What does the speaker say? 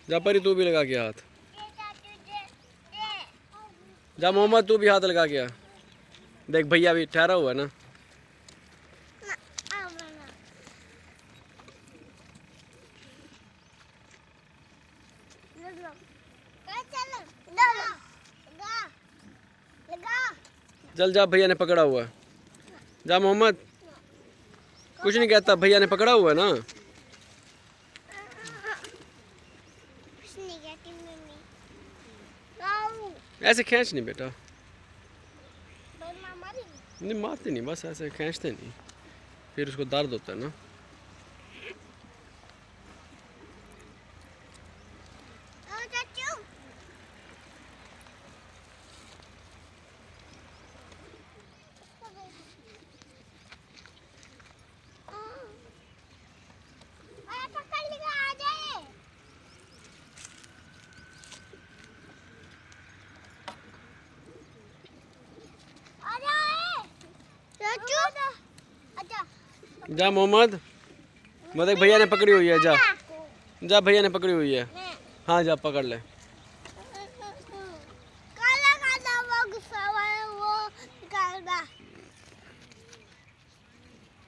जा परी तू भी लगा के हाथ। जा मोहम्मद तू भी हाथ लगा के आ। देख भैया भी ठहरा हुआ है ना। चल जा भैया ने पकड़ा हुआ है। जा मोहम्मद कुछ नहीं कहता, भैया ने पकड़ा हुआ है ना। ऐसे खींच नहीं बेटा, नहीं मारते नहीं, बस ऐसे खींचते नहीं, फिर उसको दर्द होता है ना। जा मोहम्मद, मतलब भैया ने पकड़ी हुई है। जा जा भैया ने पकड़ी हुई है। हाँ जा पकड़ ले।